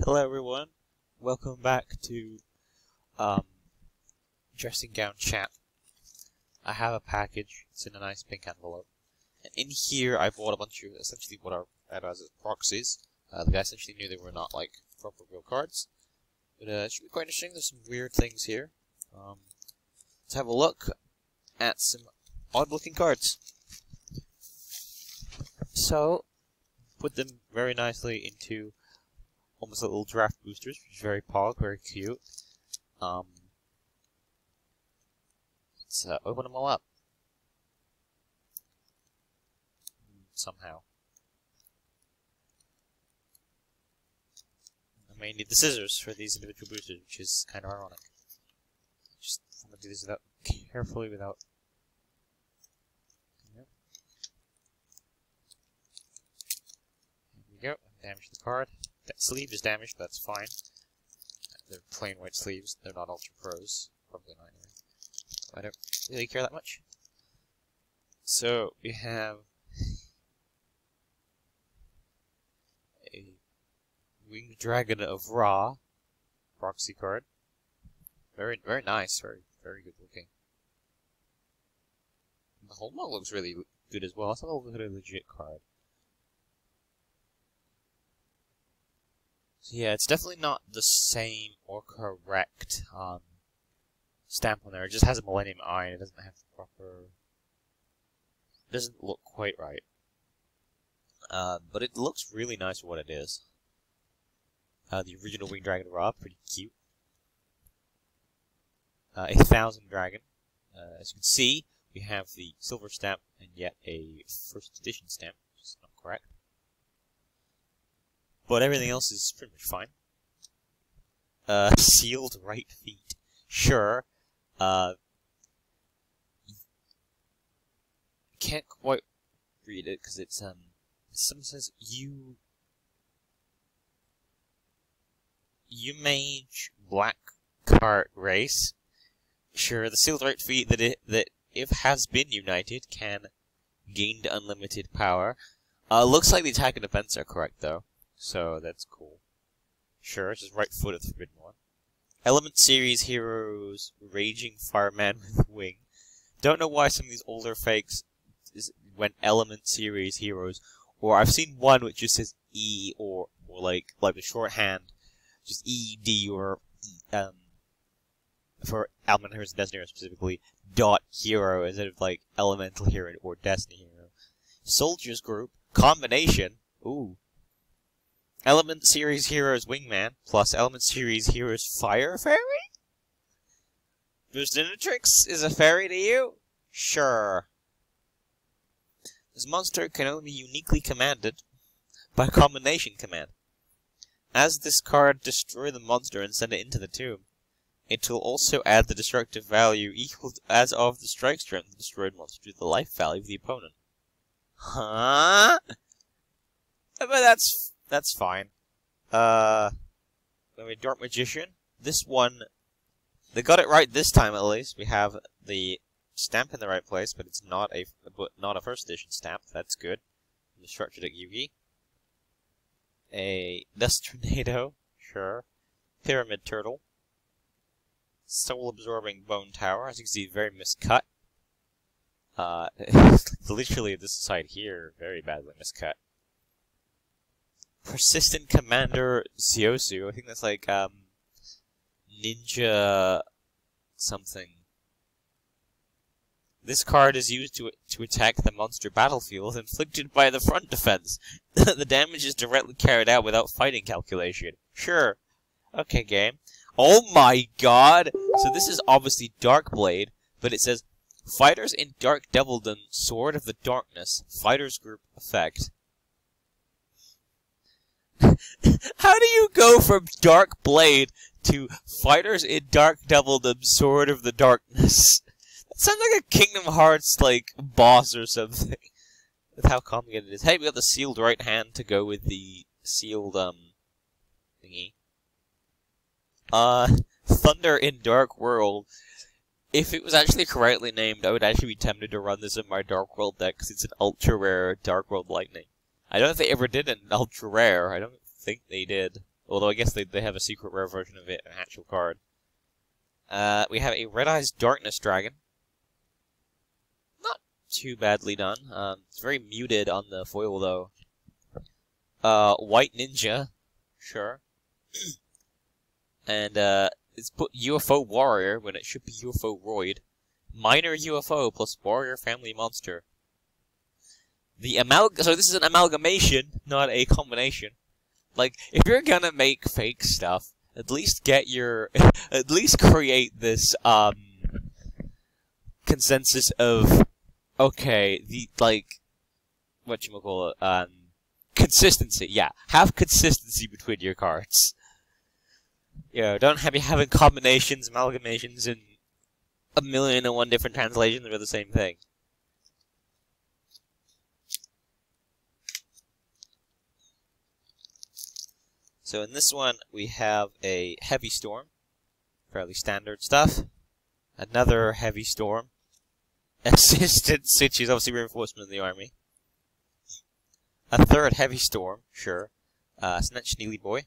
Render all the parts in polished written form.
Hello everyone, welcome back to Dressing Gown Chat. I have a package, it's in a nice pink envelope. And in here I bought a bunch of essentially what are as proxies. The guy essentially knew they were not like proper real cards. But it should be quite interesting, there's some weird things here. Let's have a look at some odd looking cards. So, put them very nicely into almost like little draft boosters, which is very pog, very cute. Let's open them all up. Somehow. I may need the scissors for these individual boosters, which is kind of ironic. Just want to do this carefully without... Yep. There we go, damage the card. That sleeve is damaged, but that's fine. They're plain white sleeves, they're not Ultra Pros. Probably not anyway. I don't really care that much. So, we have a Winged Dragon of Ra proxy card. Very nice, very good looking. The whole model looks really good as well. It's a legit card. So yeah, it's definitely not the same or correct stamp on there. It just has a Millennium Eye and it doesn't have the proper... It doesn't look quite right. But it looks really nice for what it is. The original Winged Dragon Ra, pretty cute. A 1000 Dragon. As you can see, we have the silver stamp and yet a first edition stamp, which is not correct. But everything else is pretty much fine. Sealed right feet. Sure. Can't quite read it because it's some says you mage black cart race. Sure, the sealed right feet that if has been united can gain unlimited power. Looks like the attack and defense are correct though. So, that's cool. Sure, it's just right foot of the Forbidden One. Element Series Heroes, Raging Fireman with Wing. Don't know why some of these older fakes went Element Series Heroes, or I've seen one which just says E, or like the shorthand, just ED, or for Elemental Heroes and Destiny Hero specifically, dot hero instead of like Elemental Hero or Destiny Hero. Soldiers Group, combination, ooh. Element Series Heroes Wingman, plus Element Series Heroes Fire Fairy? Burstinatrix is a fairy to you? Sure. This monster can only be uniquely commanded by combination command. As this card destroy the monster and send it into the tomb, it will also add the destructive value equal to, as of the strike strength of the destroyed monster to the life value of the opponent. Huh? But that's fine. Dark Magician. This one, they got it right this time at least. We have the stamp in the right place, but it's not a first edition stamp. That's good. Destructive Deck Yugi. A Dust Tornado. Sure. Pyramid Turtle. Soul Absorbing Bone Tower. As you can see, very miscut. Literally this side here, very badly miscut. Persistent Commander Ziosu. I think that's like, Ninja... something. This card is used to attack the monster battlefield, inflicted by the front defense. The damage is directly carried out without fighting calculation. Sure. Okay, game. Oh my god! So this is obviously Darkblade, but it says, Fighters in Dark Devildom, Sword of the Darkness, Fighters Group Effect. How do you go from Dark Blade to Fighters in Dark Devildom, Sword of the Darkness? That sounds like a Kingdom Hearts, like, boss or something. With how complicated it is. Hey, we got the sealed right hand to go with the sealed, thingy. Thunder in Dark World. If it was actually correctly named, I would actually be tempted to run this in my Dark World deck, because it's an ultra rare Dark World Lightning. I don't know if they ever did an ultra rare. I don't think they did. Although I guess they have a secret rare version of it, an actual card. We have a Red Eyes Darkness Dragon. Not too badly done. It's very muted on the foil, though. White Ninja. Sure. And, it's put UFO Warrior when it should be UFO Roid. Minor UFO plus Warrior Family Monster. So this is an amalgamation, not a combination. Like, if you're gonna make fake stuff, at least get your... at least create this, consensus of... Okay, whatchamacallit, consistency, yeah. Have consistency between your cards. You know, don't be having combinations, amalgamations, and 1,000,001 different translations for the same thing. So in this one, we have a Heavy Storm. Fairly standard stuff. Another Heavy Storm. Assistance, which is obviously reinforcement in the army. A third Heavy Storm, sure. Snatch Neely Boy.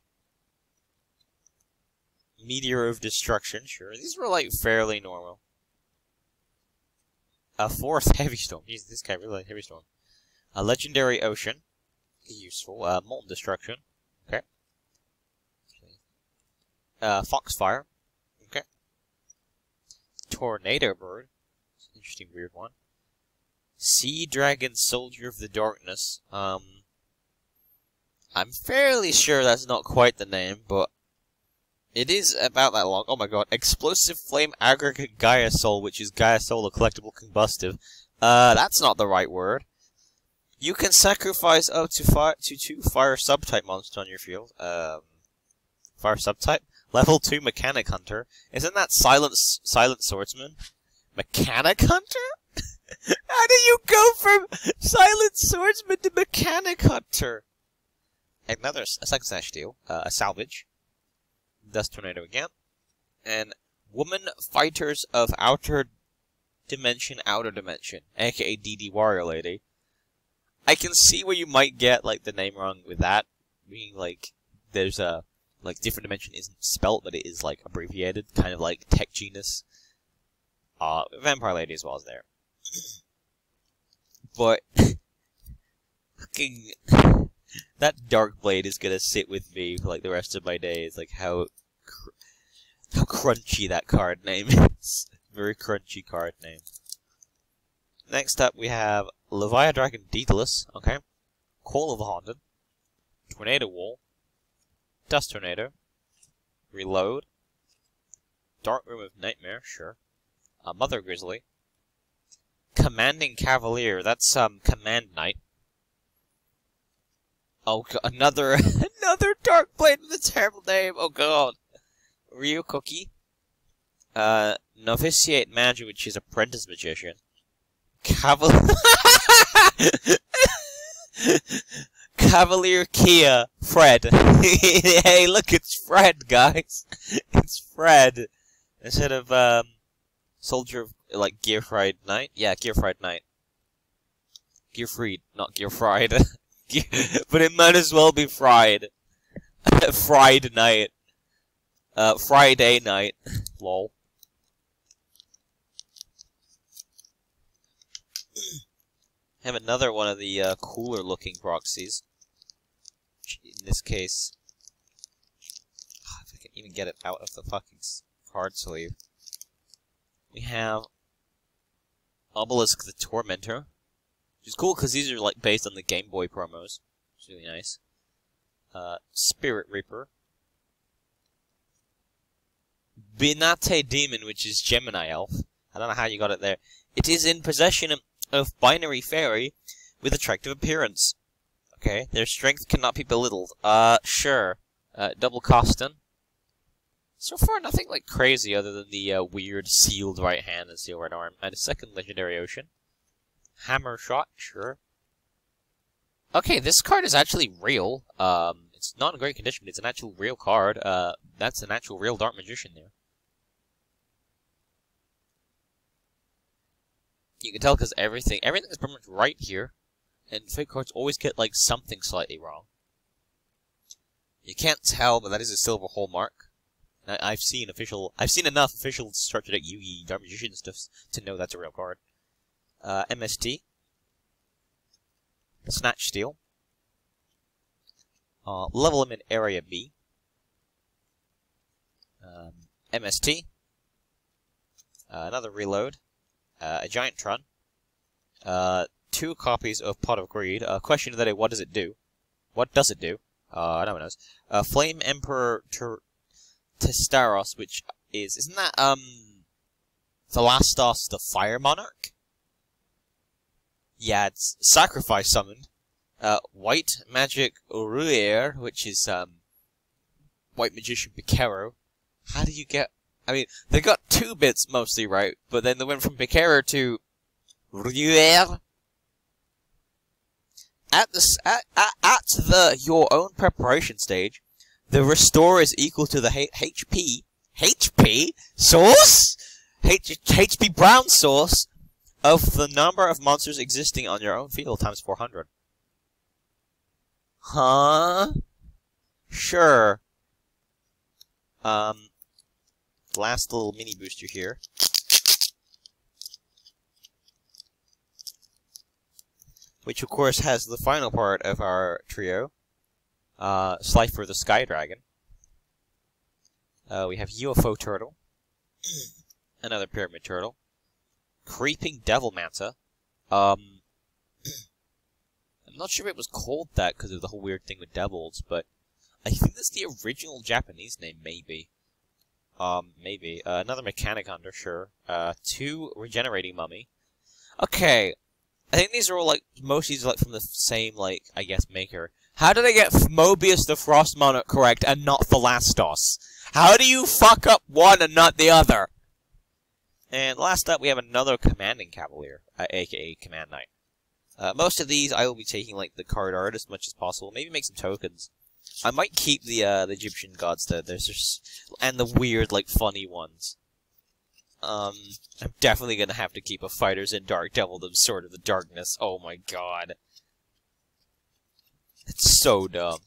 Meteor of Destruction, sure. These were, like, fairly normal. A fourth Heavy Storm. Jeez, this guy really liked Heavy Storm. A Legendary Ocean. Useful. Molten Destruction. Okay. Foxfire. Okay. Tornado Bird. It's an interesting, weird one. Sea Dragon Soldier of the Darkness. I'm fairly sure that's not quite the name, but it is about that long. Oh my god. Explosive Flame Aggregate Gaia Soul, which is Gaia Soul, a collectible combustive. That's not the right word. You can sacrifice up to 2 fire subtype monsters on your field. Fire subtype? Level 2 Mechanic Hunter. Isn't that Silent Swordsman? Mechanic Hunter? How do you go from Silent Swordsman to Mechanic Hunter? A second Sash Deal. A Salvage. Dust Tornado again. And Woman Fighters of Outer Dimension, aka DD Warrior Lady. I can see where you might get, like, the name wrong with that. Being, like, there's a, like, different dimension isn't spelt, but it is, like, abbreviated. Kind of like Tech Genus. Vampire Lady as well as there. But, fucking, that Dark Blade is gonna sit with me for, like, the rest of my days. Like, how crunchy that card name is. Very crunchy card name. Next up, we have Leviathan Dragon Daedalus, okay. Call of the Haunted. Tornado Wall. Dust Tornado. Reload. Dark Room of Nightmare, sure. Mother Grizzly. Commanding Cavalier, that's, Command Knight. Oh god, another Dark Blade with a terrible name, oh god. Ryu Cookie. Novitiate Magi, which is Apprentice Magician. Cavalier Kia Fred. Hey, look, it's Fred, guys. It's Fred. Instead of, Soldier of, like, Gearfried Knight. Yeah, Gearfried Knight. Gearfried, not Gearfried. But it might as well be Fried. Fried Knight. Friday Night. Lol. Have another one of the cooler looking proxies. In this case, if I can even get it out of the fucking card sleeve. We have Obelisk the Tormentor, which is cool because these are like based on the Game Boy promos. It's really nice. Spirit Reaper. Binate Demon, which is Gemini Elf. I don't know how you got it there. It is in possession of Binary Fairy with attractive appearance. Okay, their strength cannot be belittled. Sure. Double Costin. So far, nothing like crazy other than the weird sealed right hand and sealed right arm. And a second Legendary Ocean. Hammer Shot, sure. Okay, this card is actually real. It's not in great condition, but it's an actual real card. That's an actual real Dark Magician there. You can tell because everything is pretty much right here. And fake cards always get, like, something slightly wrong. You can't tell, but that is a silver hallmark. I've seen enough official structure deck Yugi Dark Magician stuff to know that's a real card. MST. Snatch Steal. Level Limit Area B. MST. Another Reload. A Giant Tron. 2 copies of Pot of Greed. Question of the day, what does it do? What does it do? No one knows. Flame Emperor Testaros, which isn't that, Thalastos the Fire Monarch? Yeah, it's Sacrifice Summoned. White Magic Uruir, which is, White Magician Picaro. How do you get... I mean, they got 2 bits mostly right, but then they went from Picaro to Uruir. At the your own preparation stage, the restore is equal to the HP source? HP brown source of the number of monsters existing on your own field times 400. Huh? Sure. Last little mini booster here. Which, of course, has the final part of our trio. Slifer the Sky Dragon. We have UFO Turtle. Another Pyramid Turtle. Creeping Devil Manta. I'm not sure if it was called that because of the whole weird thing with devils, but I think that's the original Japanese name, maybe. Maybe. Another Mechanic Hunter, sure. 2 Regenerating Mummy. Okay. I think these are all, like, most of these are, like, from the same, like, I guess, maker. How did I get Mobius the Frost Monarch correct and not Thalastos? How do you fuck up one and not the other? And last up, we have another Commanding Cavalier, aka Command Knight. Most of these, I will be taking, like, the card art as much as possible. Maybe make some tokens. I might keep the Egyptian gods, though. There's just... and the weird, like, funny ones. I'm definitely gonna have to keep a Fighters in Dark Devil, the Sword of the Darkness. Oh my god. It's so dumb.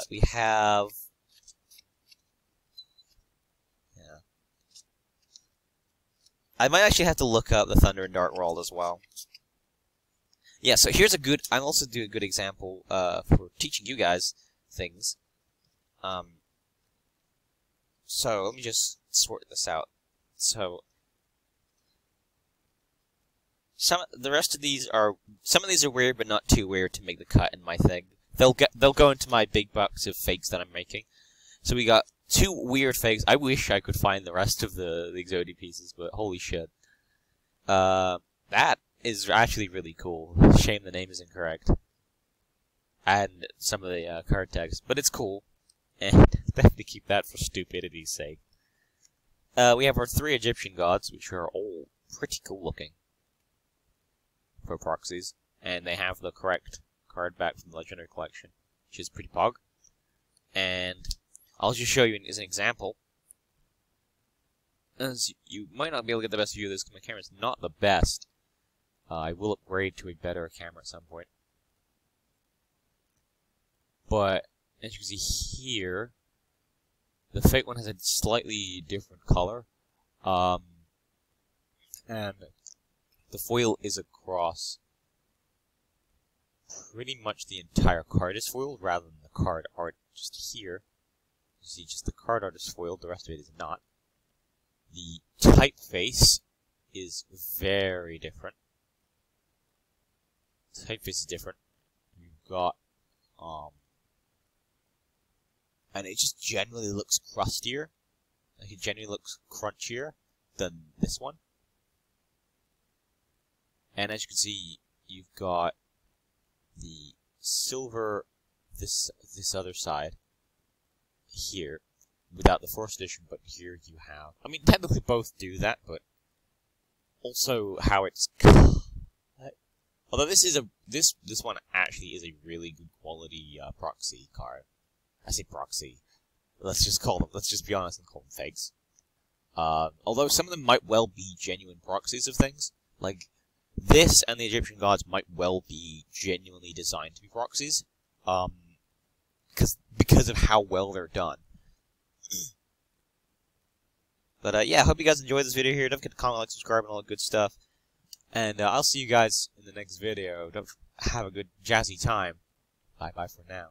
We have... yeah. I might actually have to look up the Thunder and Dark World as well. Yeah, so here's a good... I'll also do a good example, for teaching you guys things. So, let me just sort this out. So, some of these are weird, but not too weird to make the cut in my thing. They'll go into my big box of fakes that I'm making. So we got 2 weird fakes. I wish I could find the rest of the Exodi pieces, but holy shit. That is actually really cool. Shame the name is incorrect. And some of the card tags, but it's cool. And definitely keep that for stupidity's sake. We have our 3 Egyptian gods, which are all pretty cool looking for proxies, and they have the correct card back from the Legendary Collection, which is pretty pog. And I'll just show you as an example, as you might not be able to get the best view of this because my camera's not the best. I will upgrade to a better camera at some point. But as you can see here, the fake one has a slightly different color. And the foil is across pretty much the entire card is foiled, rather than the card art just here. You see, just the card art is foiled, the rest of it is not. The typeface is very different. The typeface is different. You've got, and it just generally looks crustier. Like, it generally looks crunchier than this one. And as you can see, you've got the silver, this other side here, without the 4th edition, but here you have... I mean, technically both do that, but also how it's... Although this one actually is a really good quality proxy card. I say proxy. Let's just be honest and call them fakes. Although some of them might well be genuine proxies of things. Like, this and the Egyptian gods might well be genuinely designed to be proxies. because of how well they're done. But yeah, I hope you guys enjoyed this video here. Don't forget to comment, like, subscribe, and all that good stuff. And I'll see you guys in the next video. Don't have a good jazzy time. Bye-bye for now.